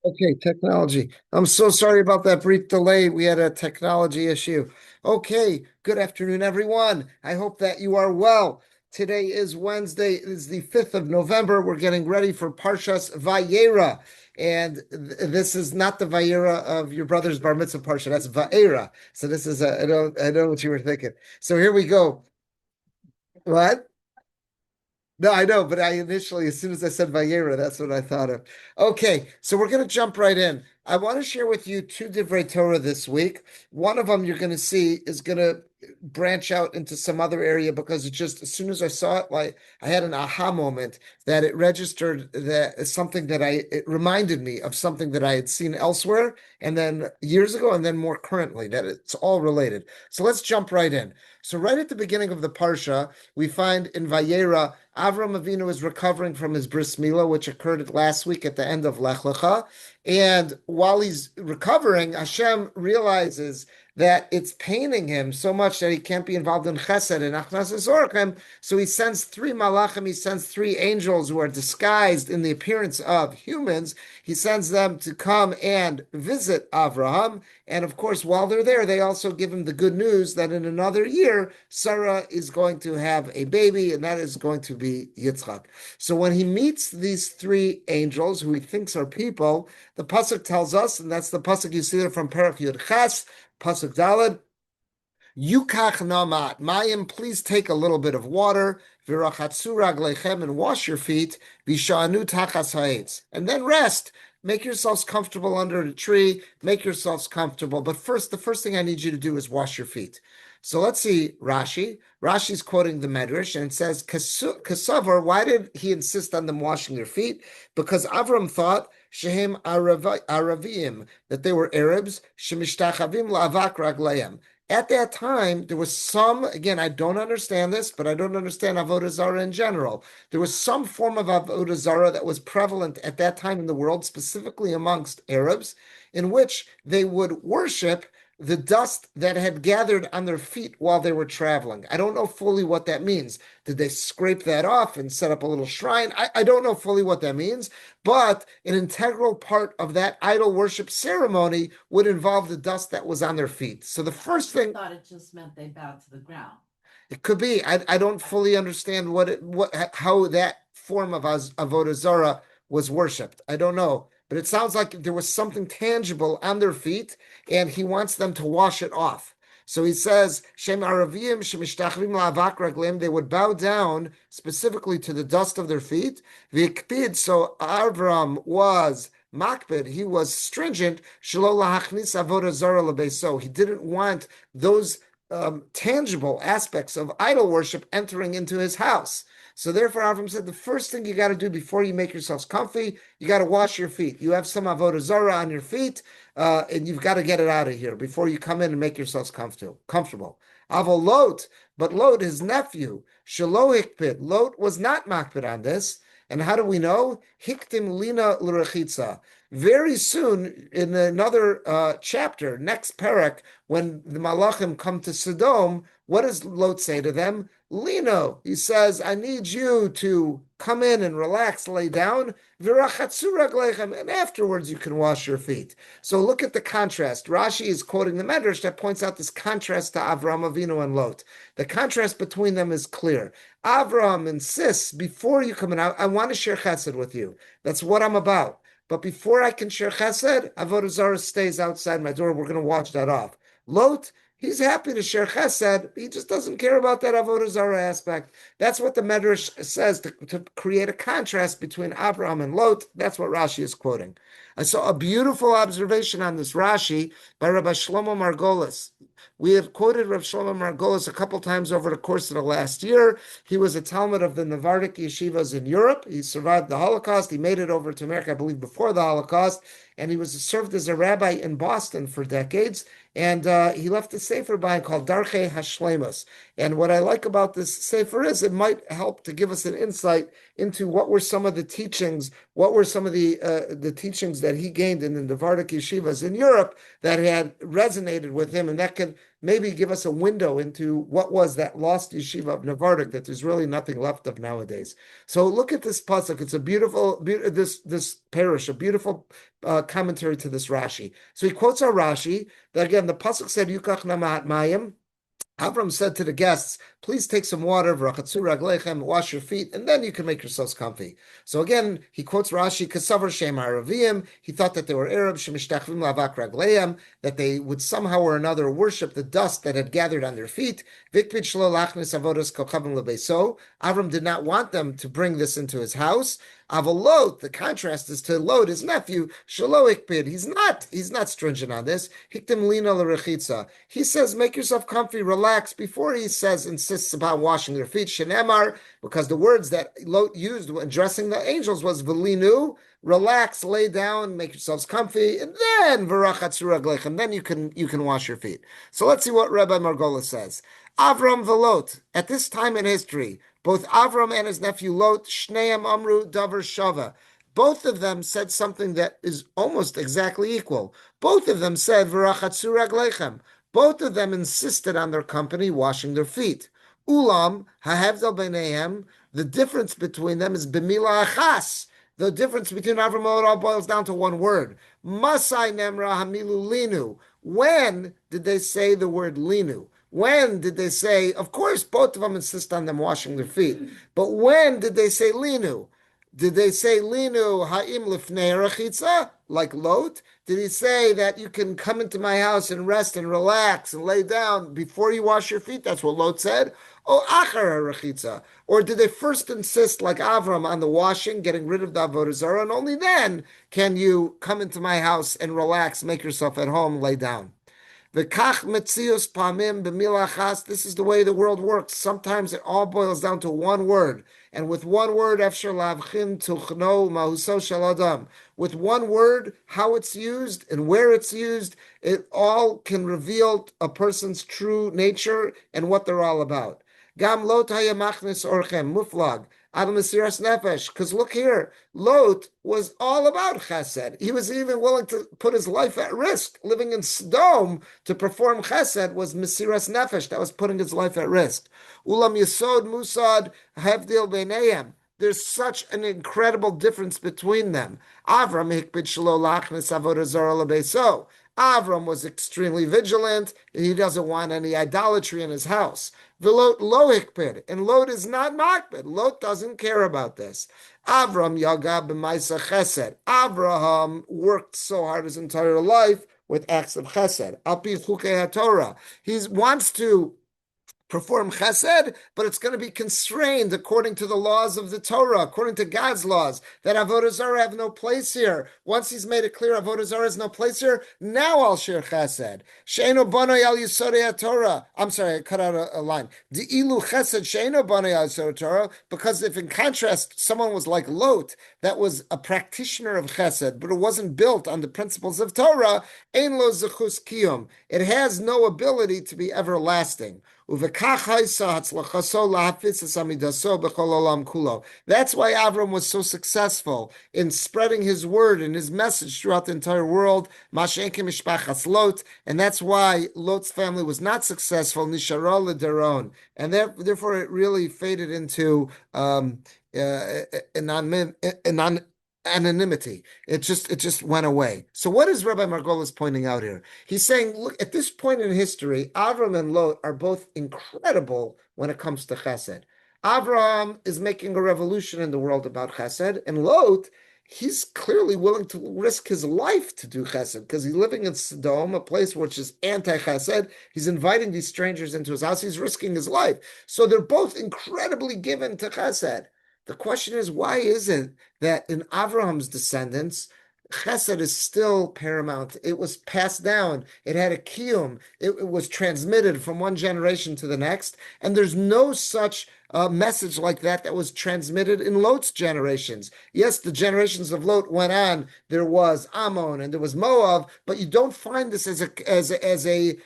Okay, technology. I'm so sorry about that brief delay. We had a technology issue. Okay, good afternoon, everyone. I hope that you are well. Today is Wednesday, it is the 5th of November. We're getting ready for Parshas Vayera. And this is not the Vayera of your brother's bar mitzvah parsha. That's Vayera. So this is I know what you were thinking. So here we go. What? No, I know, but I initially, as soon as I said Vayera, that's what I thought of. Okay, so we're going to jump right in. I want to share with you two Divrei Torah this week. One of them you're going to see is going to branch out into some other area because it just, as soon as I saw it, like I had an aha moment that it registered that something that it reminded me of something that I had seen elsewhere and then years ago and then more currently, that it's all related. So let's jump right in. So right at the beginning of the Parsha, we find in Vayera, Avram Avinu is recovering from his bris milah, which occurred last week at the end of Lech Lecha. And while he's recovering, Hashem realizes that it's paining him so much that he can't be involved in chesed and achnas zorkim. So he sends three malachim, he sends three angels who are disguised in the appearance of humans. He sends them to come and visit Avraham. And of course, while they're there, they also give him the good news that in another year, Sarah is going to have a baby, and that is going to be Yitzchak. So when he meets these three angels, who he thinks are people, the pasuk tells us, and that's the pasuk you see there from Perach Yud Ches, pasuk Daled, Yukach namat mayim, please take a little bit of water, virachatzu raglechem, and wash your feet, vishanu tachas ha'etz, and then rest. Make yourselves comfortable under the tree. Make yourselves comfortable. But first, the first thing I need you to do is wash your feet. So let's see Rashi. Rashi's quoting the Medrash and it says, Kasavar, why did he insist on them washing their feet? Because Avram thought, Shehem Aravim, that they were Arabs, Shemishtachavim la'avak raglayim. At that time, there was some, again, I don't understand this, but I don't understand Avodah Zarah in general. There was some form of Avodah Zarah that was prevalent at that time in the world, specifically amongst Arabs, in which they would worship the dust that had gathered on their feet while they were traveling. I don't know fully what that means. Did they scrape that off and set up a little shrine? I don't know fully what that means, but an integral part of that idol worship ceremony would involve the dust that was on their feet. So the first thing, I thought it just meant they bowed to the ground. it could be. I don't fully understand how that form of Avodah Zarah was worshipped. I don't know. But it sounds like there was something tangible on their feet, and he wants them to wash it off. So he says, Shem Aravim, Shemishtachvim la'avak raglim, they would bow down specifically to the dust of their feet. V'ikpid, so Avram was makpid, he was stringent, shelo lahachnis avodah zarah lebeso. He didn't want those tangible aspects of idol worship entering into his house. So therefore, Avram said, the first thing you got to do before you make yourselves comfy, you got to wash your feet. You have some avodah zarah on your feet, and you've got to get it out of here before you come in and make yourselves comfortable. Avol Lot, but Lot, his nephew, Shelo hikpid, Lot was not makpid on this. And how do we know? Hiktim lina l'rechitza. Very soon, in another chapter, next parak, when the Malachim come to Sodom, what does Lot say to them? Lino, he says, I need you to come in and relax, lay down, and afterwards you can wash your feet. So look at the contrast. Rashi is quoting the Medrash that points out this contrast to Avram Avinu and Lot. The contrast between them is clear. Avram insists, before you come in, I want to share chesed with you. That's what I'm about. But before I can share chesed, Avodah Zarah stays outside my door. We're going to watch that off. Lot, he's happy to share chesed. He just doesn't care about that Avodah Zarah aspect. That's what the Medrash says to create a contrast between Abraham and Lot. That's what Rashi is quoting. I saw a beautiful observation on this Rashi by Rabbi Shlomo Margolis. We have quoted Rabbi Shlomo Margolis a couple times over the course of the last year. He was a Talmud of the Navardic yeshivas in Europe. He survived the Holocaust. He made it over to America, I believe, before the Holocaust. And he served as a rabbi in Boston for decades. And he left a sefer behind called Darchei Hashlemus. And what I like about this sefer is it might help to give us an insight into what were some of the teachings, what were some of the teachings that he gained in the Navardic yeshivas in Europe that had resonated with him, and that can maybe give us a window into what was that lost yeshiva of Novardok that there's really nothing left of nowadays. So look at this pasuk. It's a beautiful, this parish, a beautiful commentary to this Rashi. So he quotes our Rashi that again, the pasuk said, Yukach namat mayim. Avram said to the guests, please take some water, wash your feet, and then you can make yourselves comfy. So again, he quotes Rashi, Kasavar Shem Aravim. He thought that they were Arabs, Shemishtachvim Lavak Ragleim, that they would somehow or another worship the dust that had gathered on their feet. Vikpid Shlo Lachnis Avodas Kochavim Lebeso. Avram did not want them to bring this into his house. Avalot, the contrast is to Lot, his nephew, Shalo Ikpid. He's not stringent on this. Hiktim Lina L'Rechitza. He says, make yourself comfy, relax, before he says, insists about washing their feet. Shenemar, because the words that Lot used when addressing the angels was Velinu, relax, lay down, make yourselves comfy, and then V'rachatzur Raglechem, then you can wash your feet. So let's see what Rabbi Margolis says. Avram Velot, at this time in history, both Avram and his nephew Lot, Shneim Amru Davar Shava, both of them said something that is almost exactly equal. Both of them said V'rachatzur Raglechem. Both of them insisted on their company washing their feet. Ulam hahevdal b'neihem. The difference between them is b'mila achas. The difference between Avram and Lot all boils down to one word. Masai nemra hamilu linu. When did they say the word linu? When did they say, of course, both of them insist on them washing their feet, but when did they say linu? Did they say linu ha'im lifnei rachitza, like Lot? Did he say that you can come into my house and rest and relax and lay down before you wash your feet? That's what Lot said. Oh, achar rachitza. Or did they first insist, like Avram, on the washing, getting rid of the avodah zarah, and only then can you come into my house and relax, make yourself at home, lay down? V'kach metzius pamim b'milachas. This is the way the world works. Sometimes it all boils down to one word, and with one word, efshar lavchin tuchno mahuso shel adam. With one word, how it's used and where it's used, it all can reveal a person's true nature and what they're all about. Gam lot hayamachnis orchem muflag. Because look here, Lot was all about chesed. He was even willing to put his life at risk. Living in Sodom to perform chesed was mesiras nefesh. That was putting his life at risk. Ulam yesod musad hevdil beinayim. There's such an incredible difference between them. Avram hikbid shelo lachnes avodah zarah lebeso. Avram was extremely vigilant. He doesn't want any idolatry in his house. V'lot lo hikpid, and Lot is not makpid. Lot doesn't care about this. Avram yaga b'maisa chesed. Avraham worked so hard his entire life with acts of chesed. Al pi chukei haTorah. He wants to perform chesed, but it's going to be constrained according to the laws of the Torah, according to God's laws, that avodah zarah have no place here. Once he's made it clear avodah zarah has no place here, now I'll share chesed. She'eno banoi al yisodei Torah. I'm sorry, I cut out a line. De'ilu chesed she'eno banoi al yisodei Torah, because if in contrast, someone was like Lot, that was a practitioner of chesed, but it wasn't built on the principles of Torah, ein lo zechus kiyum. It has no ability to be everlasting. That's why Avram was so successful in spreading his word and his message throughout the entire world. And that's why Lot's family was not successful. And therefore it really faded into anonymity. It just went away. So what is Rabbi Margolis pointing out here? He's saying, look, at this point in history, Avram and Lot are both incredible when it comes to chesed. Avram is making a revolution in the world about chesed, and Lot, he's clearly willing to risk his life to do chesed, because he's living in Sodom, a place which is anti-chesed. He's inviting these strangers into his house. He's risking his life. So they're both incredibly given to chesed. The question is, why is it that in Avraham's descendants, chesed is still paramount? It was passed down. It had a kiyum. It was transmitted from one generation to the next. And there's no such message like that was transmitted in Lot's generations. Yes, the generations of Lot went on. There was Ammon and there was Moab, but you don't find this as a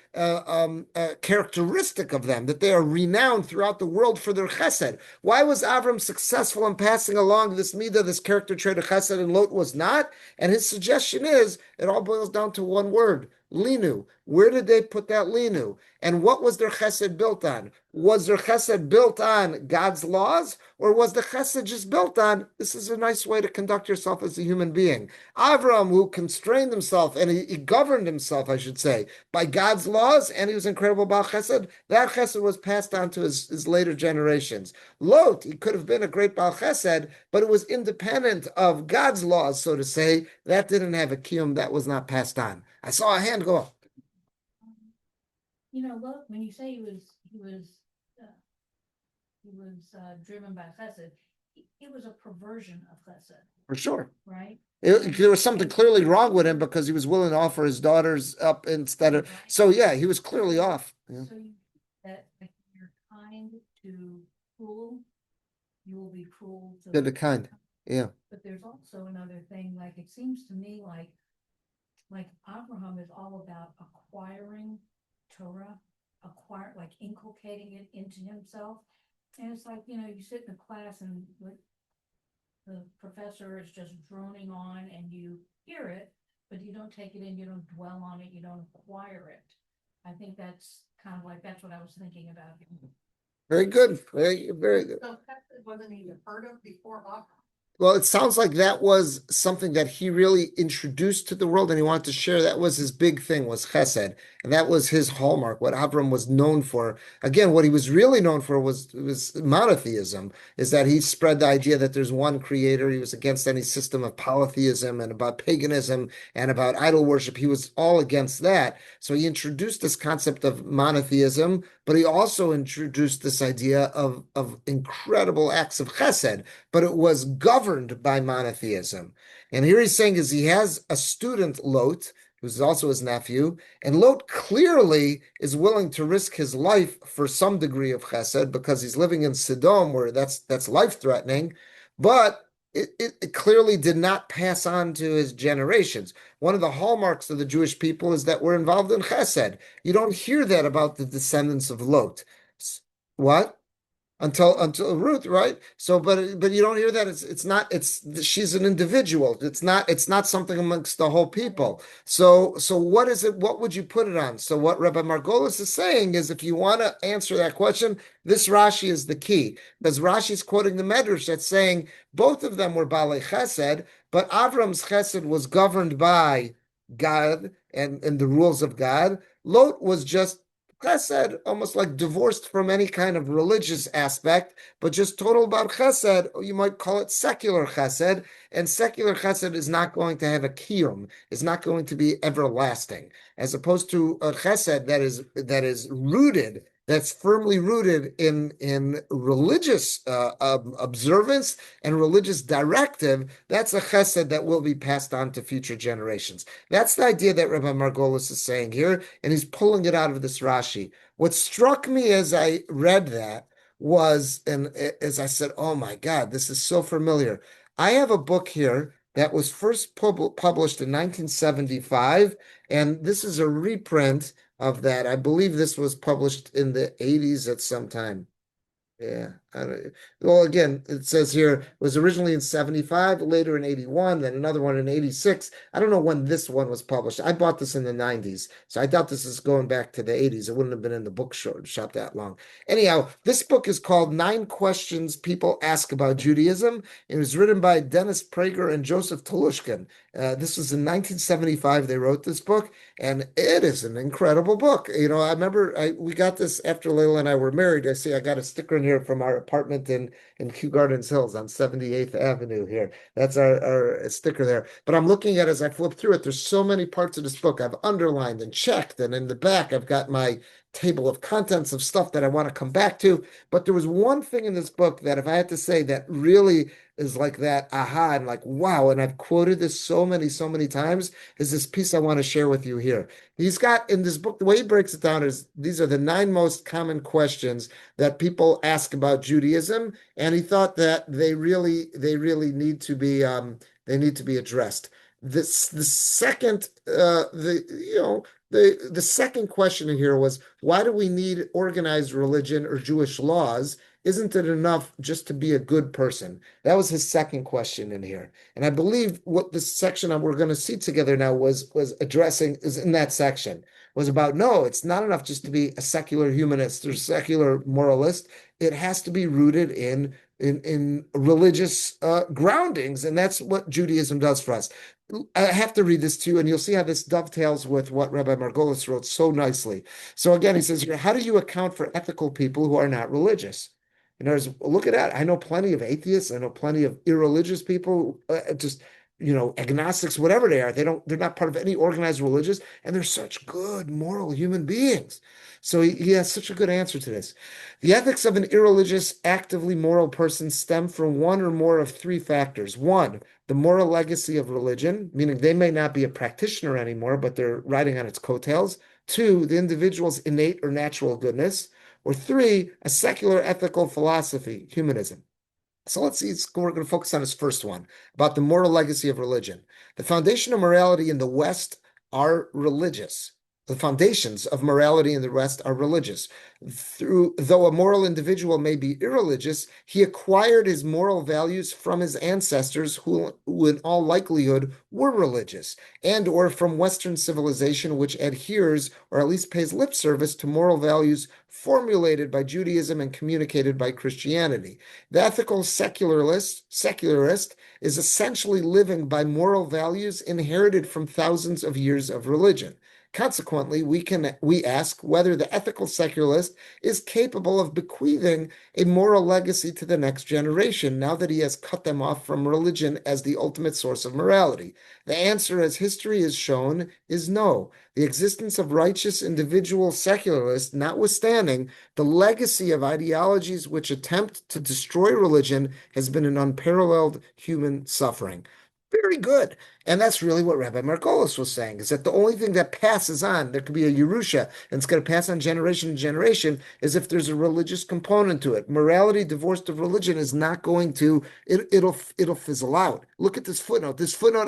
characteristic of them, that they are renowned throughout the world for their chesed. Why was Avram successful in passing along this midah, this character trait of chesed, and Lot was not? And his suggestion is, it all boils down to one word, Linu. Where did they put that linu? And what was their chesed built on? Was their chesed built on God's laws, or was the chesed just built on, this is a nice way to conduct yourself as a human being? Avram, who constrained himself, and he governed himself, I should say, by God's laws, and he was incredible about chesed, that chesed was passed on to his later generations. Lot, he could have been a great Baal Chesed, but it was independent of God's laws, so to say. That didn't have a kiyum, that was not passed on. I saw a hand go up. Look, when you say driven by chesed, it was a perversion of chesed, For sure. right? There was something clearly wrong with him because he was willing to offer his daughters up instead of. So yeah, he was clearly off. Yeah. So that if you're kind to cruel, you will be cruel to The kind. Yeah. But there's also another thing, like it seems to me like Abraham is all about acquiring Torah, like inculcating it into himself. And it's like, you sit in a class and the professor is just droning on and you hear it, but you don't take it in, you don't dwell on it, you don't acquire it. I think that's kind of like, that's what I was thinking about. Very good. Very, very good. So chesed wasn't even heard of before Abraham. Well, it sounds like that was something that he really introduced to the world and he wanted to share. That was his big thing, was chesed. And that was his hallmark, what Avram was known for. Again, what he was really known for was monotheism, is that he spread the idea that there's one creator. He was against any system of polytheism and about paganism and about idol worship. He was all against that. So he introduced this concept of monotheism, but he also introduced this idea of incredible acts of chesed, but it was governed by monotheism. And here he's saying is he has a student, Lot, who's also his nephew, and Lot clearly is willing to risk his life for some degree of chesed because he's living in Sodom where that's life-threatening, but it clearly did not pass on to his generations. One of the hallmarks of the Jewish people is that we're involved in chesed. You don't hear that about the descendants of Lot. What? Until Ruth, right? So, but you don't hear that. She's an individual. It's not something amongst the whole people. So what is it? What would you put it on? So what Rabbi Margolis is saying is, if you want to answer that question, this Rashi is the key, because Rashi is quoting the Medrash that's saying both of them were Balei Chesed, but Avram's Chesed was governed by God and the rules of God. Lot was just chesed, almost like divorced from any kind of religious aspect, but just total about chesed, or you might call it secular chesed, and secular chesed is not going to have a kiyum, is not going to be everlasting, as opposed to a chesed that is rooted, that's firmly rooted in religious observance and religious directive. That's a chesed that will be passed on to future generations. That's the idea that Rabbi Margolis is saying here, and he's pulling it out of this Rashi. What struck me as I read that was, and as I said, oh my God, this is so familiar. I have a book here that was first published in 1975, and this is a reprint of that. I believe this was published in the 80s at some time. Yeah. Well, again, it says here it was originally in 75, later in 81, then another one in 86. I don't know when this one was published. I bought this in the 90s, so I doubt this is going back to the 80s. It wouldn't have been in the bookshop that long. Anyhow, this book is called 9 Questions People Ask About Judaism. It was written by Dennis Prager and Joseph Telushkin. This was in 1975. They wrote this book, and it is an incredible book. I remember we got this after Layla and I were married. I see I got a sticker in here from our apartment in Kew Gardens Hills on 78th Avenue here. That's our sticker there. But I'm looking at it as I flip through it. There's so many parts of this book I've underlined and checked, and in the back I've got my table of contents of stuff that I want to come back to. But there was one thing in this book that, if I had to say, that really is like that aha and like wow, and I've quoted this so many times, is this piece I want to share with you here. He's got in this book, the way he breaks it down is these are the 9 most common questions that people ask about Judaism, and he thought that they really need to be addressed. The second the second question in here was, why do we need organized religion or Jewish laws? Isn't it enough just to be a good person? That was his second question in here. And I believe what this section that we're going to see together now was addressing is in that section was about no, it's not enough just to be a secular humanist or secular moralist. It has to be rooted in religious groundings, and that's what Judaism does for us. I have to read this to you, and you'll see how this dovetails with what Rabbi Margolis wrote so nicely. So again, he says here, how do you account for ethical people who are not religious? In other words, look at that. I know plenty of atheists. I know plenty of irreligious people, just agnostics, whatever they are. They're not part of any organized religious, and they're such good moral human beings. So he has such a good answer to this. The ethics of an irreligious, actively moral person stem from one or more of three factors. One, the moral legacy of religion, meaning they may not be a practitioner anymore, but they're riding on its coattails. Two, the individual's innate or natural goodness. Or three, a secular ethical philosophy, humanism. So let's see, we're going to focus on this first one about the moral legacy of religion. The foundation of morality in the West are religious. The foundations of morality in the West are religious. Though a moral individual may be irreligious, he acquired his moral values from his ancestors who in all likelihood were religious, and or from Western civilization which adheres or at least pays lip service to moral values formulated by Judaism and communicated by Christianity. The ethical secularist is essentially living by moral values inherited from thousands of years of religion. Consequently, we ask whether the ethical secularist is capable of bequeathing a moral legacy to the next generation now that he has cut them off from religion as the ultimate source of morality. The answer, as history has shown, is no. The existence of righteous individual secularists, notwithstanding, the legacy of ideologies which attempt to destroy religion has been an unparalleled human suffering. Very good. And that's really what Rabbi Margolis was saying, is that the only thing that passes on, there could be a Yerusha, and it's going to pass on generation to generation, is if there's a religious component to it. Morality divorced of religion is not going to, it'll fizzle out. Look at this footnote. This footnote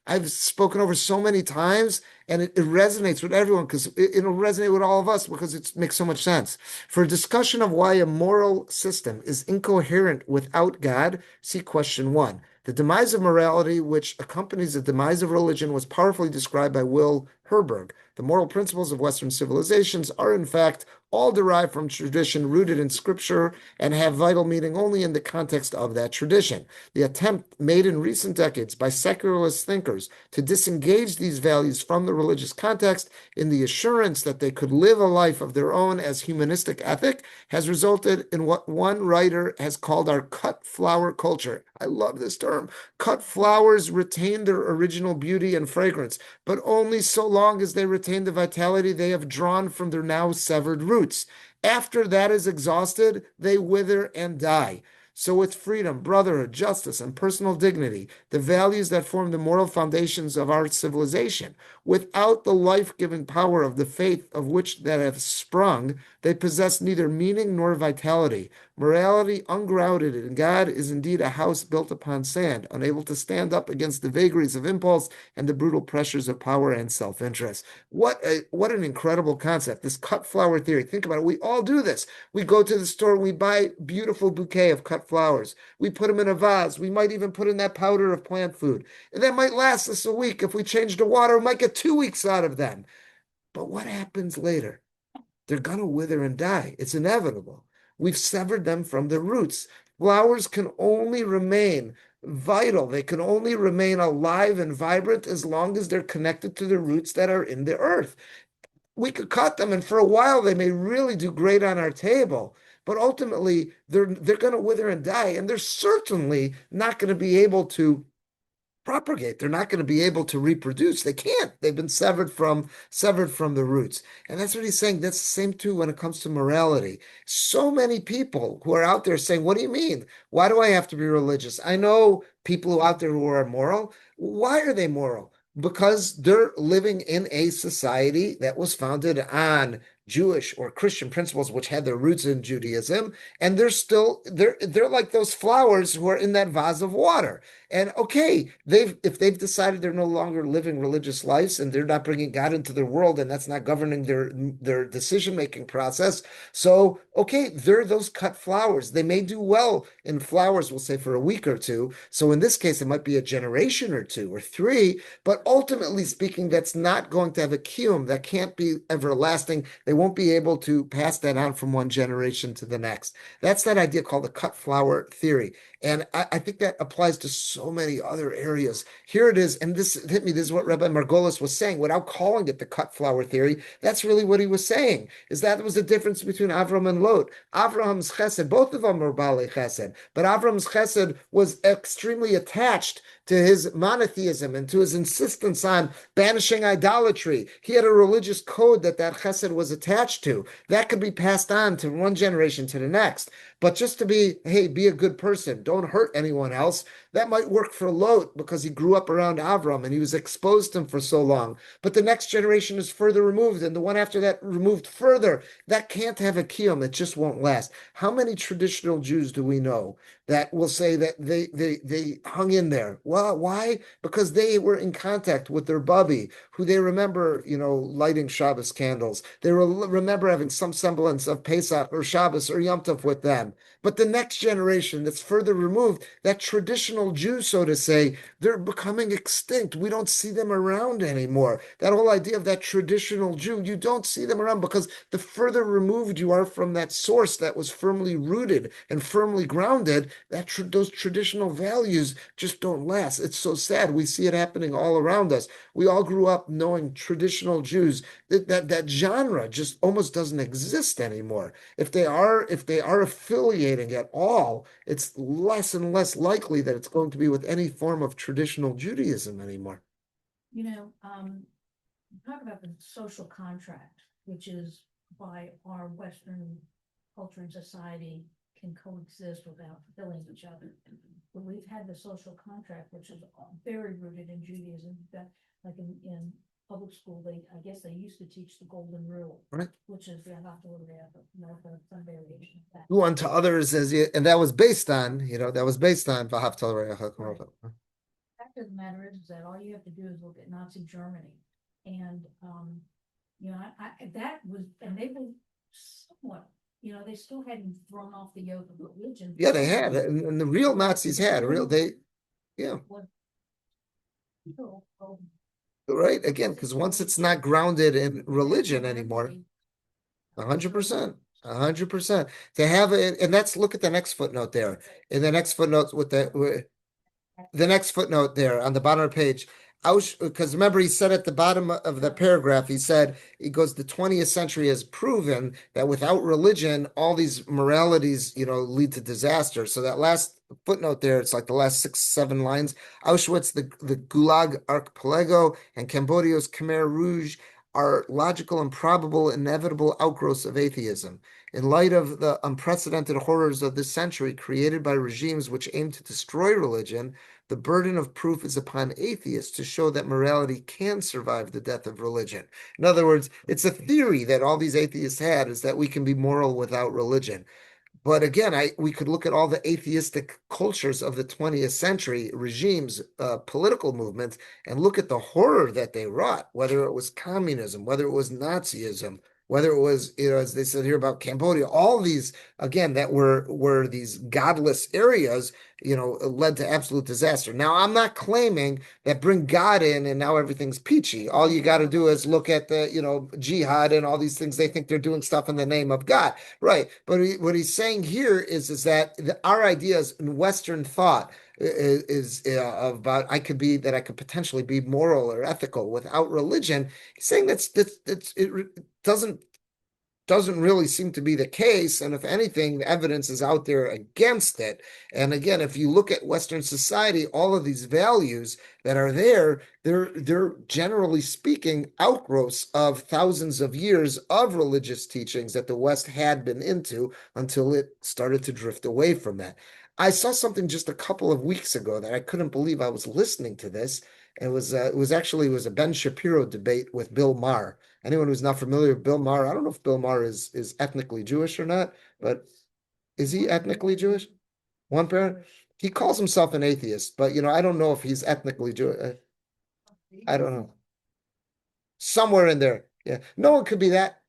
I've spoken over so many times, and it resonates with everyone because it'll resonate with all of us because it makes so much sense. For a discussion of why a moral system is incoherent without God, see question 1. The demise of morality, which accompanies the demise of religion, was powerfully described by Will Herberg. The moral principles of Western civilizations are, in fact, all derived from tradition rooted in scripture and have vital meaning only in the context of that tradition. The attempt made in recent decades by secularist thinkers to disengage these values from the religious context in the assurance that they could live a life of their own as humanistic ethic has resulted in what one writer has called our cut flower culture. I love this term. Cut flowers retain their original beauty and fragrance, but only so long as they retain the vitality they have drawn from their now severed roots. After that is exhausted, they wither and die. So with freedom, brotherhood, justice, and personal dignity, the values that form the moral foundations of our civilization, without the life-giving power of the faith of which that have sprung, they possess neither meaning nor vitality. Morality ungrounded in God is indeed a house built upon sand, unable to stand up against the vagaries of impulse and the brutal pressures of power and self-interest. What an incredible concept, this cut flower theory. Think about it. We all do this. We go to the store, we buy a beautiful bouquet of cut flowers. We put them in a vase. We might even put in that powder of plant food. And that might last us a week. If we change the water, we might get 2 weeks out of them. But what happens later? They're going to wither and die. It's inevitable. We've severed them from their roots. Flowers can only remain vital. They can only remain alive and vibrant as long as they're connected to the roots that are in the earth. We could cut them, and for a while they may really do great on our table, but ultimately they're going to wither and die, and they're certainly not going to be able to propagate. They're not going to be able to reproduce. They can't. They've been severed from the roots. And that's what he's saying. That's the same too when it comes to morality. So many people who are out there saying, what do you mean? Why do I have to be religious? I know people who out there who are moral. Why are they moral? Because they're living in a society that was founded on Jewish or Christian principles which had their roots in Judaism, and they're like those flowers who are in that vase of water. And okay, if they've decided they're no longer living religious lives and they're not bringing God into their world, and that's not governing their decision-making process, so okay, they're those cut flowers. They may do well in flowers, we'll say, for a week or two. So in this case, it might be a generation or two or three, but ultimately speaking, that's not going to have a kiyum. That can't be everlasting. They won't be able to pass that on from one generation to the next. That's that idea called the cut flower theory. And I think that applies to so many other areas. Here it is, and this hit me. This is what Rabbi Margolis was saying without calling it the cut flower theory. That's really what he was saying, is that was the difference between Avram and Lot. Avram's chesed, both of them were Baalei chesed, but Avram's chesed was extremely attached to his monotheism and to his insistence on banishing idolatry. He had a religious code that chesed was attached to. That could be passed on to one generation to the next. But just to be, hey, be a good person, don't hurt anyone else, that might work for Lot because he grew up around Avram and he was exposed to him for so long. But the next generation is further removed, and the one after that removed further. That can't have a kiyum. It just won't last. How many traditional Jews do we know that will say that they hung in there? Well, why? Because they were in contact with their Bubby, who they remember, lighting Shabbos candles. They remember having some semblance of Pesach or Shabbos or Yom Tov with them. But the next generation that's further removed, that traditional Jew, so to say, they're becoming extinct. We don't see them around anymore. That whole idea of that traditional Jew, you don't see them around because the further removed you are from that source that was firmly rooted and firmly grounded, those traditional values just don't last. It's so sad. We see it happening all around us. We all grew up knowing traditional Jews. That genre just almost doesn't exist anymore. If they are affiliating at all, it's less and less likely that it's going to be with any form of traditional Judaism anymore. Talk about the social contract, which is by our Western culture and society can coexist without killing each other. But we've had the social contract, which is very rooted in Judaism. That, like in public school, I guess they used to teach the golden rule, right, which is some variation of that. Do unto others and that was based on, V'ahavta l'reacha kamocha. Fact of the matter is that all you have to do is look at Nazi Germany, and that was, and they were somewhat, they still hadn't thrown off the yoke of religion. Yeah, they had, and the real Nazis had yeah. Right, again, because once it's not grounded in religion anymore, 100%. 100%. To have it, and look at the next footnote there. In the next footnote the next footnote there on the bottom of the page, because remember he said at the bottom of the paragraph, he goes, the 20th century has proven that without religion, all these moralities, lead to disaster. So that last footnote there, it's like the last 6-7 lines. Auschwitz, the Gulag Archipelago, and Cambodia's Khmer Rouge are logical and probable, inevitable outgrowths of atheism. In light of the unprecedented horrors of this century created by regimes which aim to destroy religion, the burden of proof is upon atheists to show that morality can survive the death of religion. In other words, it's a theory that all these atheists had, is that we can be moral without religion. But again, we could look at all the atheistic cultures of the 20th century, regimes, political movements, and look at the horror that they wrought, whether it was communism, whether it was Nazism, whether it was, as they said here about Cambodia, all these, again, that were these godless areas, led to absolute disaster. Now, I'm not claiming that bring God in and now everything's peachy. All you got to do is look at the, jihad and all these things. They think they're doing stuff in the name of God. Right. But what he's saying here is that our ideas in Western thought is about I could potentially be moral or ethical without religion. He's saying it doesn't really seem to be the case, and if anything, the evidence is out there against it. And again, if you look at Western society, all of these values that are there, they're generally speaking outgrowths of thousands of years of religious teachings that the West had been into until it started to drift away from that. I saw something just a couple of weeks ago that I couldn't believe. I was listening to this. It was a Ben Shapiro debate with Bill Maher. anyone who's not familiar with Bill Maher, I don't know if Bill Maher is ethnically Jewish or not, but is he ethnically Jewish? One parent? He calls himself an atheist, but I don't know if he's ethnically Jewish. I don't know. Somewhere in there. Yeah. No one could be that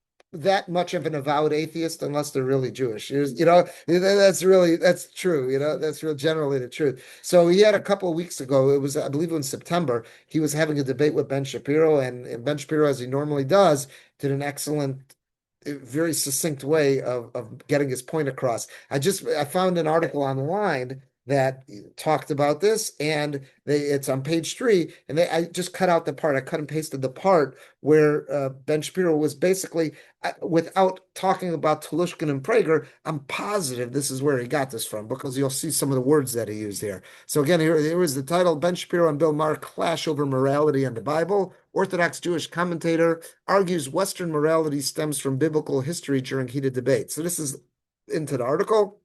much of an avowed atheist unless they're really Jewish. That's true. That's real generally the truth. So he had a couple of weeks ago, it was, I believe in September, he was having a debate with Ben Shapiro, and Ben Shapiro, as he normally does, did an excellent, very succinct way of getting his point across. I found an article online that talked about this, and it's on page 3, and I just cut out the part. I cut and pasted the part where Ben Shapiro was basically, without talking about Telushkin and Prager, I'm positive this is where he got this from, because you'll see some of the words that he used there. So again, here is the title: Ben Shapiro and Bill Maher clash over morality and the Bible. Orthodox Jewish commentator argues Western morality stems from biblical history during heated debate. So this is into the article.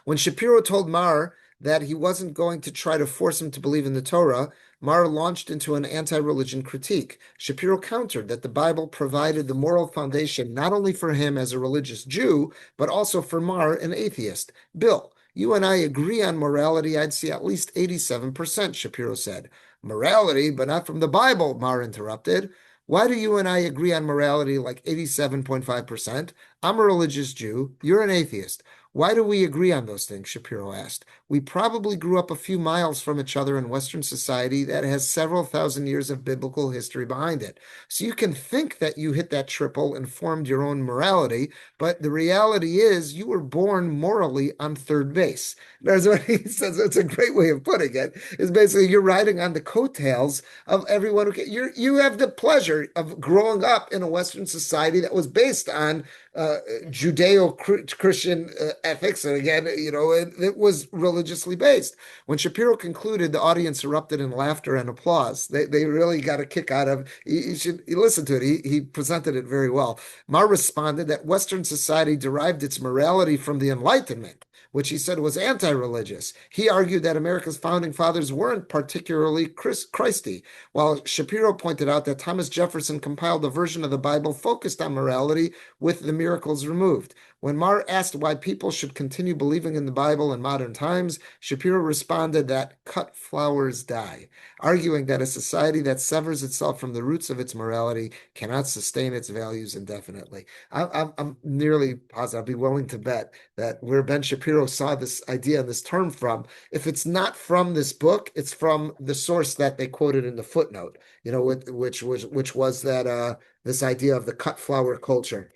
When Shapiro told Maher that he wasn't going to try to force him to believe in the Torah, Maher launched into an anti-religion critique. Shapiro countered that the Bible provided the moral foundation not only for him as a religious Jew, but also for Maher, an atheist. Bill, you and I agree on morality, I'd see at least 87%, Shapiro said. Morality, but not from the Bible, Maher interrupted. Why do you and I agree on morality like 87.5%? I'm a religious Jew. You're an atheist. Why do we agree on those things? Shapiro asked. We probably grew up a few miles from each other in Western society that has several thousand years of biblical history behind it. So you can think that you hit that triple and formed your own morality, but the reality is you were born morally on third base. That's what he says. It's a great way of putting it. Is basically you're riding on the coattails of everyone you have the pleasure of growing up in a Western society that was based on Judeo-Christian ethics, and again, it was religiously based. When Shapiro concluded, the audience erupted in laughter and applause. They really got a kick out of. You should listen to it. He presented it very well. Maher responded that Western society derived its morality from the Enlightenment, which he said was anti-religious. He argued that America's founding fathers weren't particularly Christy, while Shapiro pointed out that Thomas Jefferson compiled a version of the Bible focused on morality with the miracles removed. When Maher asked why people should continue believing in the Bible in modern times, Shapiro responded that cut flowers die, arguing that a society that severs itself from the roots of its morality cannot sustain its values indefinitely. I'm nearly positive, I'd be willing to bet that where Ben Shapiro saw this idea, this term from, if it's not from this book, it's from the source that they quoted in the footnote, which was that this idea of the cut flower culture.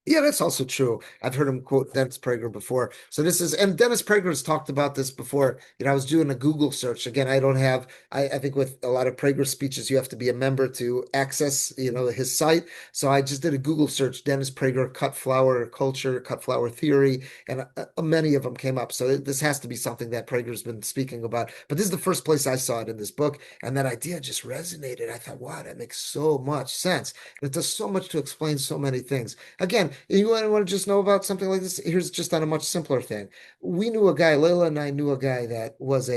Yeah, that's also true. I've heard him quote Dennis Prager before. So and Dennis Prager has talked about this before. I was doing a Google search. Again, I think with a lot of Prager speeches, you have to be a member to access, his site. So I just did a Google search, Dennis Prager, cut flower culture, cut flower theory, and many of them came up. So this has to be something that Prager's been speaking about. But this is the first place I saw it in this book. And that idea just resonated. I thought, wow, that makes so much sense. And it does so much to explain so many things. Again, you want to just know about something like this? Here's just on a much simpler thing. We knew a guy, Layla and I knew a guy that was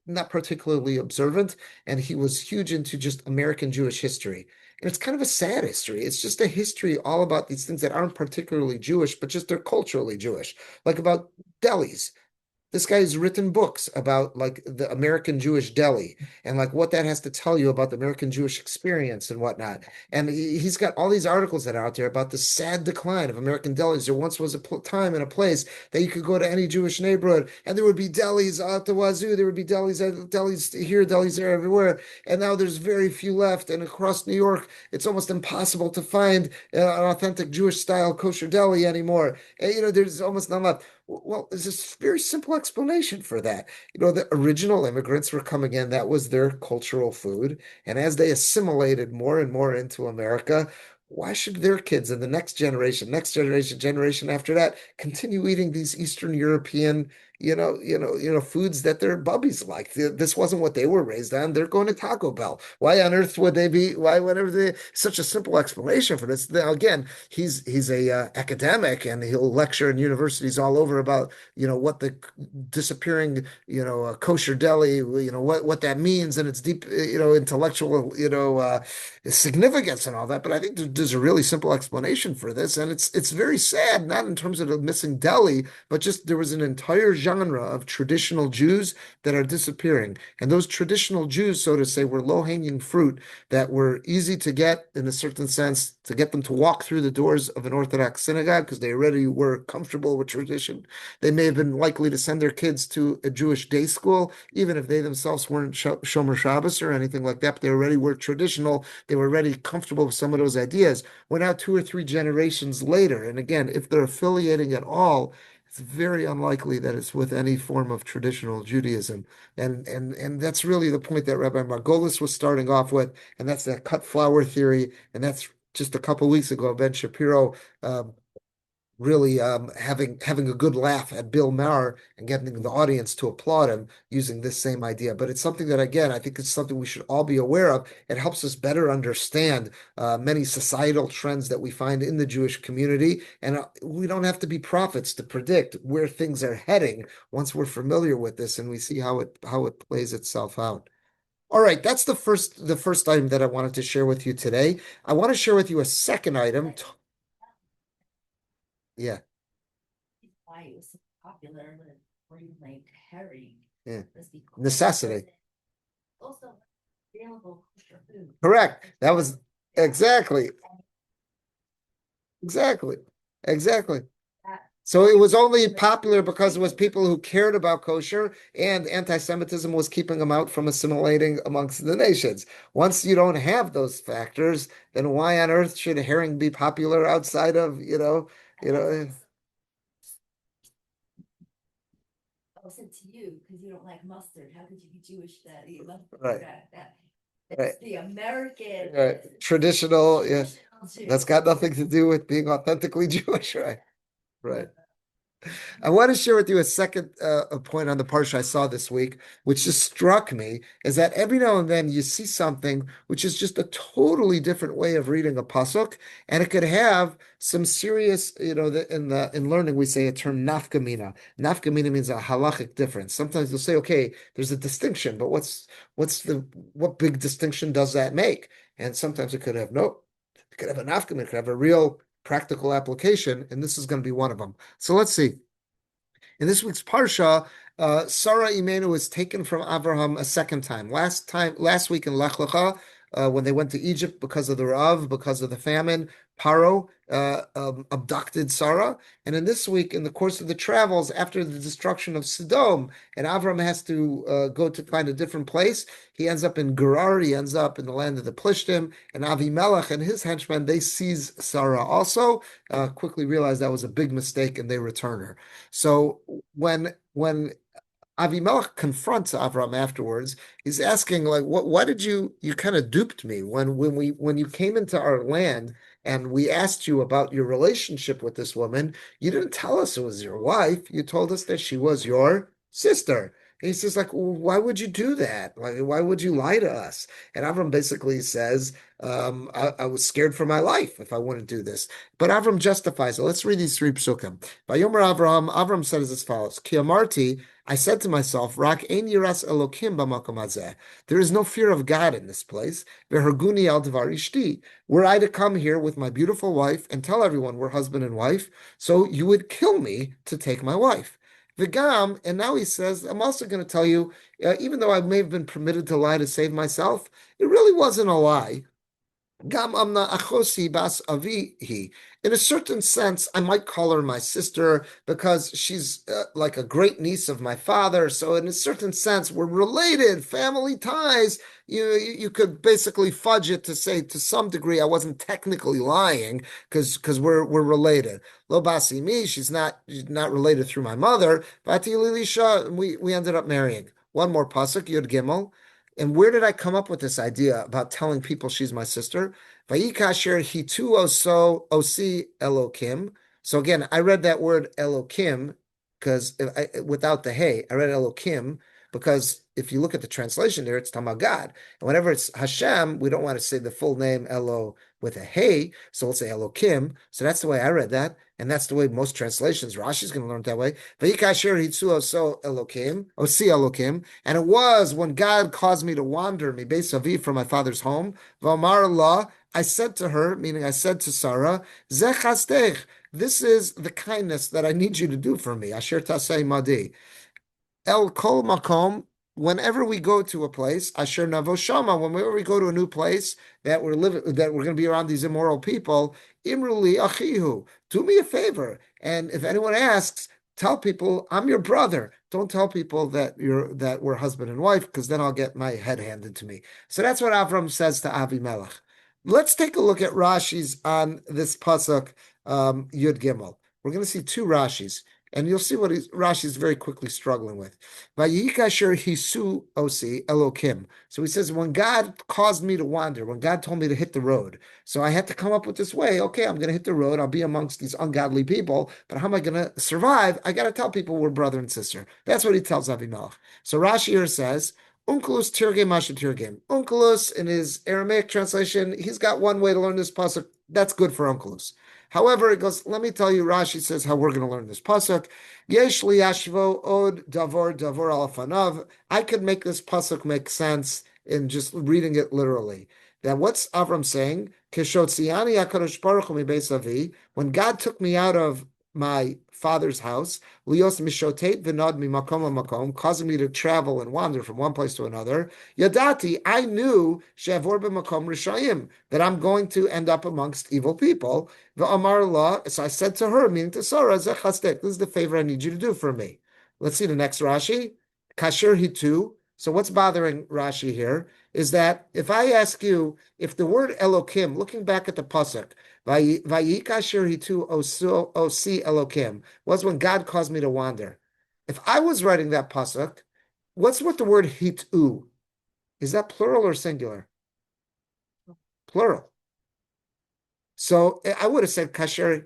not particularly observant, and he was huge into just American Jewish history. And it's kind of a sad history. It's just a history all about these things that aren't particularly Jewish, but just they're culturally Jewish, like about delis. This guy's written books about like the American Jewish deli and like what that has to tell you about the American Jewish experience and whatnot. And he's got all these articles that are out there about the sad decline of American delis. There once was a time and a place that you could go to any Jewish neighborhood and there would be delis out the wazoo. There would be delis here, delis there, everywhere. And now there's very few left. And across New York, it's almost impossible to find an authentic Jewish style kosher deli anymore. And, there's almost none left. Well, there's this very simple explanation for that. The original immigrants were coming in, that was their cultural food. And as they assimilated more and more into America, why should their kids and the next generation after that continue eating these Eastern European, foods that their bubbies like. This wasn't what they were raised on. They're going to Taco Bell. Why on earth would they be? Why, whatever they, such a simple explanation for this. Now, again, he's a academic and he'll lecture in universities all over about, what the disappearing, kosher deli, what that means and its deep, intellectual, significance and all that. But I think there's a really simple explanation for this, and it's very sad, not in terms of the missing deli, but just there was an entire genre of traditional Jews that are disappearing, and those traditional Jews, so to say, were low-hanging fruit that were easy to get in a certain sense, to get them to walk through the doors of an Orthodox synagogue because they already were comfortable with tradition. They may have been likely to send their kids to a Jewish day school, even if they themselves weren't Shomer Shabbos or anything like that, but they already were traditional. They were already comfortable with some of those ideas. We're now 2 or 3 generations later. And again, if they're affiliating at all, it's very unlikely that it's with any form of traditional Judaism. And that's really the point that Rabbi Margolis was starting off with, and that's that cut flower theory. And that's just a couple of weeks ago, Ben Shapiro really having a good laugh at Bill Maher and getting the audience to applaud him using this same idea. But it's something that, again, I think it's something we should all be aware of. It helps us better understand many societal trends that we find in the Jewish community. And we don't have to be prophets to predict where things are heading once we're familiar with this and we see how it plays itself out. All right, that's the first item that I wanted to share with you today. I want to share with you a second item. Yeah. Why it was so popular when like Harry Yeah. was because Necessity. also available kosher food. Correct. That was exactly. Exactly. Exactly. That So it was only popular because it was people who cared about kosher, and anti-Semitism was keeping them out from assimilating amongst the nations. Once you don't have those factors, then why on earth should herring be popular outside of, you know, also to you because you don't like mustard. How could you be Jewish that you love Right. that? Right. It's the American Traditional, yeah. traditional Jew. That's got nothing to do with being authentically Jewish, right? Right. I want to share with you a second a point on the parsha I saw this week, which just struck me, is that every now and then you see something which is just a totally different way of reading a pasuk, and it could have some serious, in learning we say a term nafkamina. Nafkamina means a halachic difference. Sometimes you'll say, okay, there's a distinction, but what big distinction does that make? And sometimes it could have no, it could have a nafkamina, it could have a real practical application, and this is going to be one of them. So let's see. In this week's parsha, Sarah Imenu is taken from Abraham a second time. Last week in Lech Lecha, when they went to Egypt because of the Rav, because of the famine, Paro abducted Sarah. And in this week, in the course of the travels, after the destruction of Sodom, and Avram has to go to find a different place, he ends up in Gerar, he ends up in the land of the Plishtim, and Avimelech and his henchmen, they seize Sarah also, quickly realize that was a big mistake, and they return her. So when Avimelech confronts Avram afterwards, he's asking, like, why did you kind of duped me when you came into our land and we asked you about your relationship with this woman, you didn't tell us it was your wife. You told us that she was your sister. And he says, like, well, why would you do that? Like, why would you lie to us? And Avram basically says, I was scared for my life if I wouldn't do this. But Avram justifies it. Let's read these 3 psukim. Vayomer Avram says as follows: Ki amarti, I said to myself, Rak ein yiras Elokim b'makom hazeh. There is no fear of God in this place. V'herguni al dvar ishti. Were I to come here with my beautiful wife and tell everyone we're husband and wife, so you would kill me to take my wife. V'gam, and now he says, I'm also going to tell you, even though I may have been permitted to lie to save myself, it really wasn't a lie. Gam amna achosi bas avihi. In a certain sense, I might call her my sister because she's like a great niece of my father. So in a certain sense, we're related, family ties. You could basically fudge it to say to some degree I wasn't technically lying because we're related. Lo basi mi, she's not related through my mother. Bati lilisha, we ended up marrying. One more pasuk, Yud Gimel. And where did I come up with this idea about telling people she's my sister? Vayikasher hitu oso osi Elokim. So again, I read that word Elokim because without the hey, I read Elokim because if you look at the translation there, it's talking about God. And whenever it's Hashem, we don't want to say the full name Elo with a hey, so we'll say Elokim. So that's the way I read that, and that's the way most translations. Rashi's going to learn it that way. Vayikasher hitzu so Elokim, or si Elokim, and it was when God caused me to wander me beis avi from my father's home. V'amar Allah, I said to her, meaning I said to Sarah, Zeh chastech, this is the kindness that I need you to do for me. Asher tasei madi. El kol makom, whenever we go to a place, asher navo shama, whenever we go to a new place that we're going to be around these immoral people, imruli achihu, do me a favor. And if anyone asks, tell people I'm your brother. Don't tell people that we're husband and wife, because then I'll get my head handed to me. So that's what Avram says to Avimelech. Let's take a look at Rashi's on this pasuk, Yud Gimel. We're going to see two Rashis. And you'll see what Rashi's very quickly struggling with. Vayikasher hisu osi Elokim. So he says, when God caused me to wander, when God told me to hit the road, so I had to come up with this way. Okay, I'm going to hit the road. I'll be amongst these ungodly people, but how am I going to survive? I got to tell people we're brother and sister. That's what he tells Avimelech. So Rashi here says, Unkelus tirgem masha tirgem. Unkelus, in his Aramaic translation, he's got one way to learn this pasuk. That's good for Unkelus. However, it goes, let me tell you, Rashi says how we're going to learn this pasuk. Yesh li yashvo od davor alafanav. I could make this pasuk make sense in just reading it literally. That what's Avram saying? Keshotziani hakadosh baruch hu mibeis avi. When God took me out of my father's house, lios mishotet v'nod mimakom makom, causing me to travel and wander from one place to another. Yadati, I knew she'avor b'makom rishayim, that I'm going to end up amongst evil people. V'amar Allah, so I said to her, meaning to Sarah, zechastek, this is the favor I need you to do for me. Let's see the next Rashi. Kasher hitu. So what's bothering Rashi here is that if I ask you, if the word Elokim, looking back at the pasuk, Vayikasher hitu osi Elokim, was when God caused me to wander. If I was writing that pasuk, what's with the word hitu? Is that plural or singular? Plural. So I would have said kasher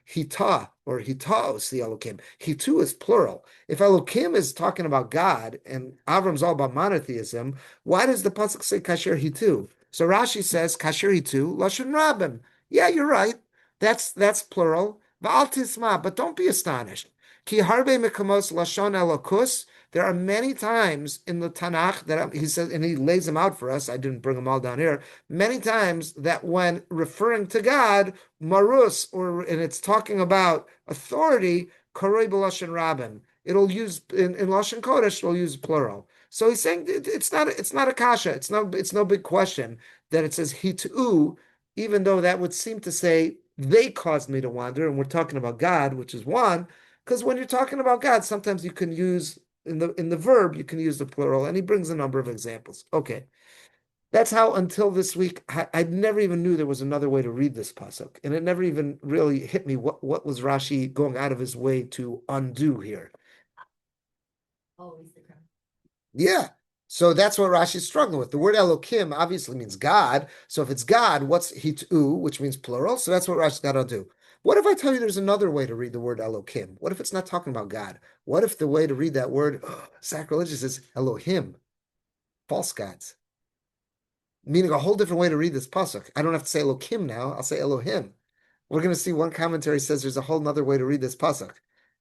hita or hitaos the Elokim. Hitu is plural. If Elokim is talking about God and Avram's all about monotheism, why does the pasuk say kasher hitu? So Rashi says kasher hitu lashon rabim. Yeah, you're right. That's plural. Va'al tisma, but don't be astonished. Ki harbe mekamos lashon elokus. There are many times in the Tanakh that he says, and he lays them out for us. I didn't bring them all down here. Many times that when referring to God, marus, and it's talking about authority, korei b'lashon rabim. It'll use in lashon kodesh. It'll use plural. So he's saying it's not a kasha. It's no big question that it says hitu, even though that would seem to say they caused me to wander, and we're talking about God, which is one. Because when you're talking about God, sometimes you can use in the verb, you can use the plural, and he brings a number of examples. Okay. That's how until this week, I never even knew there was another way to read this pasuk. And it never even really hit me what was Rashi going out of his way to undo here. Always the crown. Yeah. So that's what Rashi's struggling with. The word Elokim obviously means God. So if it's God, what's hitu, which means plural? So that's what Rashi's got to do. What if I tell you there's another way to read the word Elokim? What if it's not talking about God? What if the way to read that word, sacrilegious, is Elohim, false gods? Meaning a whole different way to read this pasuk. I don't have to say Elokim now. I'll say Elohim. We're going to see one commentary says there's a whole other way to read this pasuk.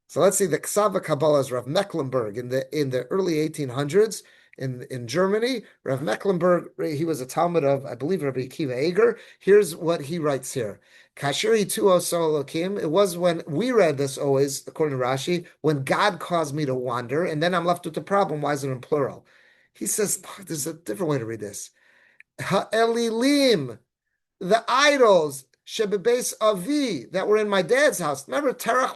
So let's see the Ksava Kabbalah's Rav Mecklenburg in the early 1800s in Germany. Rav Mecklenburg, he was a Talmud of, I believe, Rabbi Akiva Eger. Here's what he writes here. Kashiri tu oso Elokim. It was when we read this always, according to Rashi, when God caused me to wander, and then I'm left with the problem. Why is it in plural? He says there's a different way to read this. Ha'elilim, the idols, shebebes avi, that were in my dad's house. Remember Terach?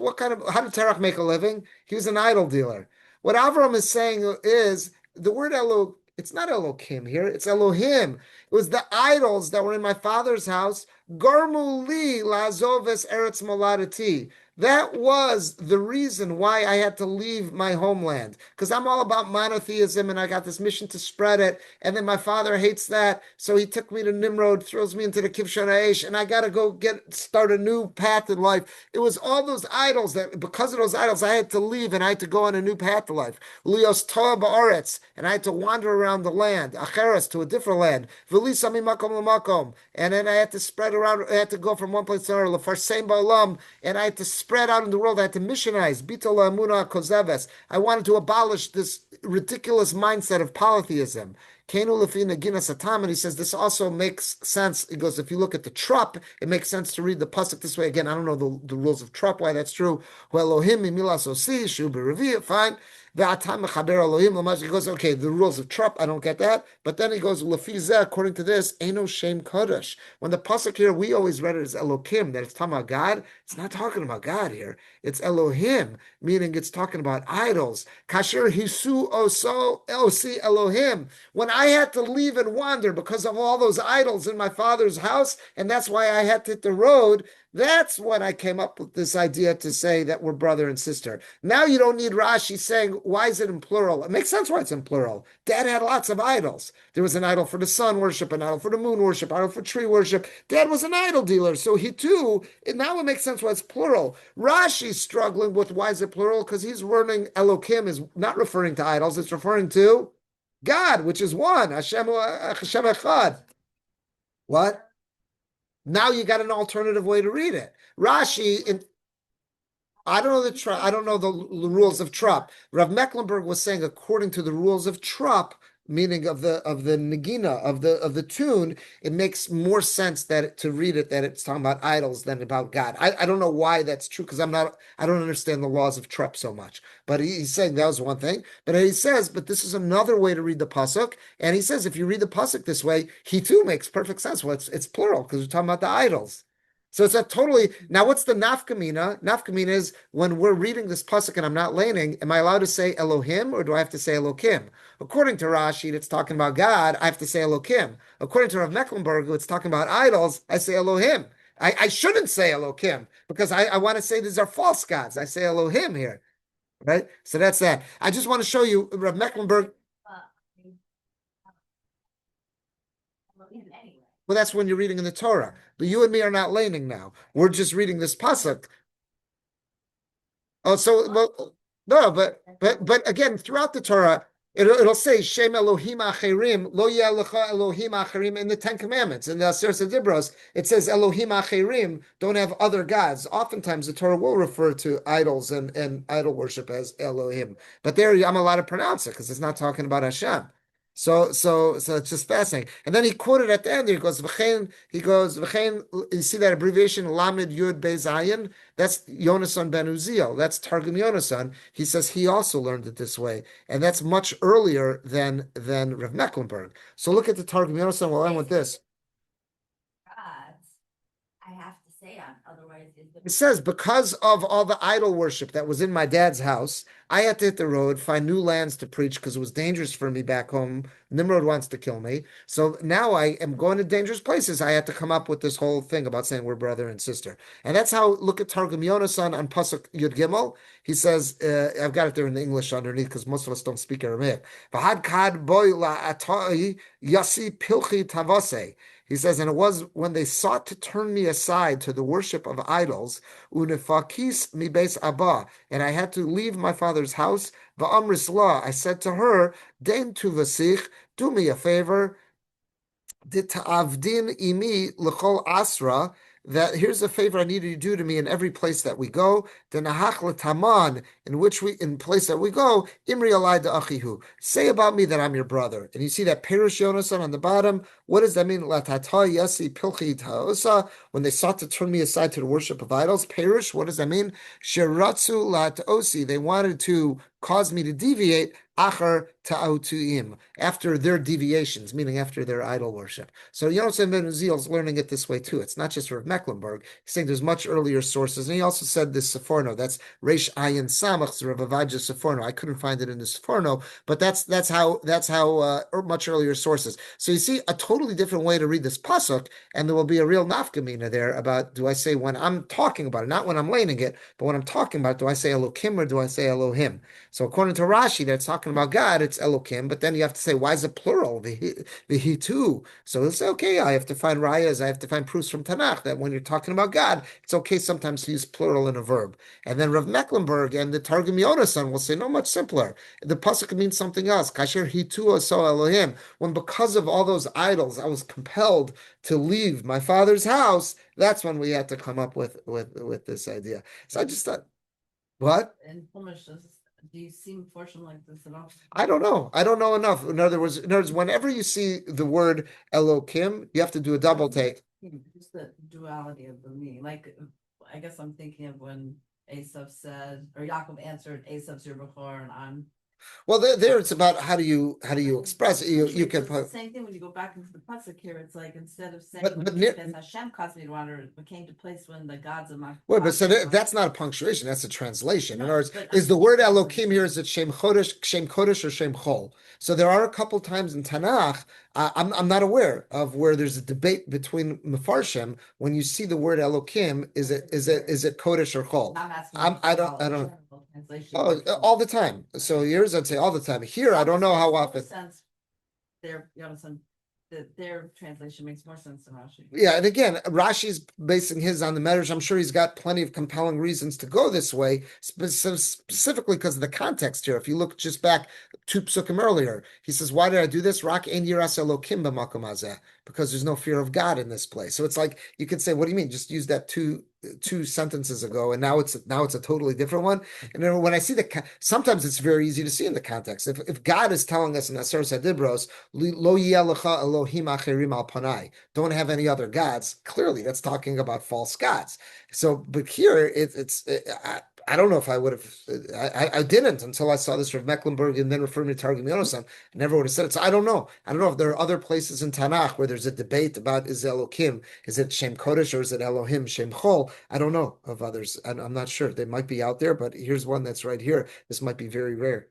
How did Terach make a living? He was an idol dealer. What Avram is saying is the word Elo. It's not Elokim here. It's Elohim. It was the idols that were in my father's house. Garmu li lazoves eretz moladati. That was the reason why I had to leave my homeland, because I'm all about monotheism and I got this mission to spread it. And then my father hates that. So he took me to Nimrod, throws me into the Kivshan Aish, and I got to go start a new path in life. It was all those idols that, because of those idols, I had to leave and I had to go on a new path of life. Lios Toa Ba'aretz, and I had to wander around the land, Acheres, to a different land. V'lisa mimakom lamakom, and then I had to spread around. I had to go from one place to another. Lefarsein ba'olam, and I had to spread out in the world. I had to missionize. Bitol amuna kozeves. I wanted to abolish this ridiculous mindset of polytheism. Kenu lefina ginas atam, and he says this also makes sense. He goes, if you look at the trup, it makes sense to read the pasuk this way. Again, I don't know the rules of trup, why that's true. Elohim milas osi shu b'revi, fine. He goes, okay, the rules of trup, I don't get that. But then he goes, according to this, Eino Shem Kodesh. When the pasuk here, we always read it as Elokim, that it's talking about God. It's not talking about God here. It's Elohim, meaning it's talking about idols. Kasher Hisu Oso Osi Elohim. When I had to leave and wander because of all those idols in my father's house, and that's why I had to hit the road, that's when I came up with this idea to say that we're brother and sister. Now you don't need Rashi saying, why is it in plural? It makes sense why it's in plural. Dad had lots of idols. There was an idol for the sun worship, an idol for the moon worship, an idol for tree worship. Dad was an idol dealer. So he too, now it makes sense why it's plural. Rashi's struggling with why is it plural? Because he's learning Elokim is not referring to idols. It's referring to God, which is one. Hashem Echad. What? Now you got an alternative way to read it. Rashi, I don't know I don't know the rules of trup. Rav Mecklenburg was saying according to the rules of trup, meaning of the negina of the tune, it makes more sense to read it that it's talking about idols than about God. I don't know why that's true because I don't understand the laws of trup so much. But he's saying that was one thing. But he says, but this is another way to read the pasuk. And he says if you read the pasuk this way, he too makes perfect sense. Well, it's plural because we're talking about the idols. So it's a totally, now what's the nafkamina? Nafkamina is when we're reading this pasuk and I'm not laning, am I allowed to say Elohim or do I have to say Elokim? According to Rashi, it's talking about God, I have to say Elokim. According to Rav Mecklenburg, it's talking about idols, I say Elohim. I shouldn't say Elokim because I want to say these are false gods. I say Elohim here, right? So that's that. I just want to show you Rav Mecklenburg. Elohim anyway. Well, that's when you're reading in the Torah. But you and me are not laning now. We're just reading this pasuk. Oh, so well, no, but again, throughout the Torah, it'll say Shem Elohim Acherim Lo Yelecha Elohim Acherim in the Ten Commandments. In the Aseret Dibros, it says Elohim Acherim, don't have other gods. Oftentimes, the Torah will refer to idols and idol worship as Elohim, but there I'm allowed to pronounce it because it's not talking about Hashem. So it's just fascinating. And then he quoted at the end, he goes, V'chein, you see that abbreviation, Lamed Yud Bezayin? That's Yonasan ben Uziel. That's Targum Yonasan. He says he also learned it this way. And that's much earlier than Rav Mecklenburg. So look at the Targum Yonasan. We'll end with this. Gods, I have to say on, otherwise It says, because of all the idol worship that was in my dad's house, I had to hit the road, find new lands to preach because it was dangerous for me back home. Nimrod wants to kill me. So now I am going to dangerous places. I had to come up with this whole thing about saying we're brother and sister. And that's how, look at Targum Yonasan on Pasuk Yud Gimel. He says, I've got it there in the English underneath because most of us don't speak Aramaic. V'had kad boy la'atai yasi pilchi tavase. He says, and it was when they sought to turn me aside to the worship of idols, unifakis mi beis abba, and I had to leave my father's house. Va'amris la, I said to her, dein tu vasich, do me a favor, ditavdin imi l'chol asra, that here's a favor I need you to do to me in every place that we go. Denahach l'taman, in place that we go, imri alai da'achihu. Say about me that I'm your brother. And you see that Perush Yonasan on the bottom. What does that mean? Latata yasi pilchi ta'osa. When they sought to turn me aside to the worship of idols. Perush, what does that mean? Shiratsu lat'osi. They wanted to cause me to deviate. Achar ta'otuim, after their deviations, meaning after their idol worship. So Yonatan ben Uziel is learning it this way too. It's not just Rav Mecklenburg. He's saying there's much earlier sources, and he also said this Seforno. That's Reish Ayin Samach, Rav Avadja Seforno. I couldn't find it in the Seforno, but that's how much earlier sources. So you see a totally different way to read this pasuk, and there will be a real nafkamina there about, do I say when I'm talking about it, not when I'm laying it, but when I'm talking about it, do I say Elokim or do I say Elohim? So according to Rashi, that's talking about God, it's Elokim, but then you have to say, why is it plural? The too. So it's okay, I have to find rayas, I have to find proofs from Tanakh that when you're talking about God, it's okay sometimes to use plural in a verb. And then Rav Mecklenburg and the Targum Yonasan will say, no, much simpler. The pasuk means something else. Kasher hitu so Elohim. When because of all those idols, I was compelled to leave my father's house, that's when we had to come up with this idea. So I just thought, what? And Chumash, do you see portion like this at all? I don't know. I don't know enough. In other words, whenever you see the word Elokim, you have to do a double take. Just the duality of the meaning. Like, I guess I'm thinking of when Esav said, or Yaakov answered, Esav's your Bechor, and I'm. Well, there it's about how do you express it. You can It's put the same thing when you go back into the pasuk here. It's like instead of saying But that Hashem caused me to wander, it came to place when the gods of my. Wait, but so that's not a punctuation. That's a translation. In other words, but is the word Elokim here? Is it Shem Kodesh, or Shem Chol? So there are a couple times in Tanakh. I'm not aware of where there's a debate between Mefarshim when you see the word Elokim. Is it Kodesh or Chol? I don't. Oh, all the time. So yours, I'd say all the time. Here, I don't know how often. Their translation makes more sense than Rashi. Yeah, and again, Rashi's basing his on the Medrash. I'm sure he's got plenty of compelling reasons to go this way, specifically because of the context here. If you look just back 2 psukim earlier, he says, "Why did I do this? Rak ein yiras Elokim b'makom hazeh," because there's no fear of God in this place. So it's like you could say, "What do you mean? Just use that two sentences ago, and now it's a totally different one." And then when I see sometimes it's very easy to see in the context. If God is telling us in Aseres HaDibros, "Lo yeh lecha Elohim acherim al panai," don't have any other gods. Clearly, that's talking about false gods. So, but here I don't know if I would have. I didn't until I saw this from Mecklenburg and then referring to Targum Yonasan. I never would have said it. So I don't know. I don't know if there are other places in Tanakh where there's a debate about is Elokim, is it Shem Kodesh or is it Elohim Shem Chol? I don't know of others. I'm not sure. They might be out there, but here's one that's right here. This might be very rare.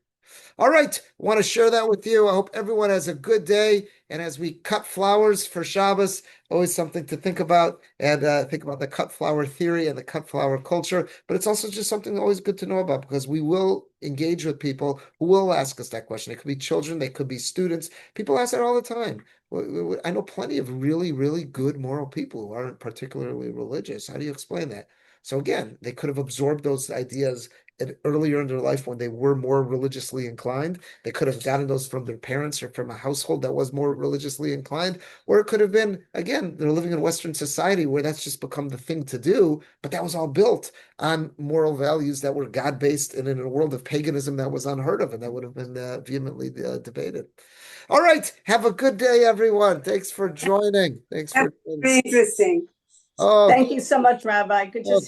All right, want to share that with you. I hope everyone has a good day. And as we cut flowers for Shabbos, always something to think about and think about the cut flower theory and the cut flower culture. But it's also just something always good to know about because we will engage with people who will ask us that question. It could be children, they could be students. People ask that all the time. I know plenty of really, really good moral people who aren't particularly religious. How do you explain that? So again, they could have absorbed those ideas earlier in their life when they were more religiously inclined. They could have gotten those from their parents or from a household that was more religiously inclined, or it could have been, again, they're living in Western society where that's just become the thing to do, but that was all built on moral values that were God-based and in a world of paganism that was unheard of, and that would have been vehemently debated. All right, have a good day, everyone. Thanks for joining. Very interesting. Oh, Thank you so much, Rabbi. Good to see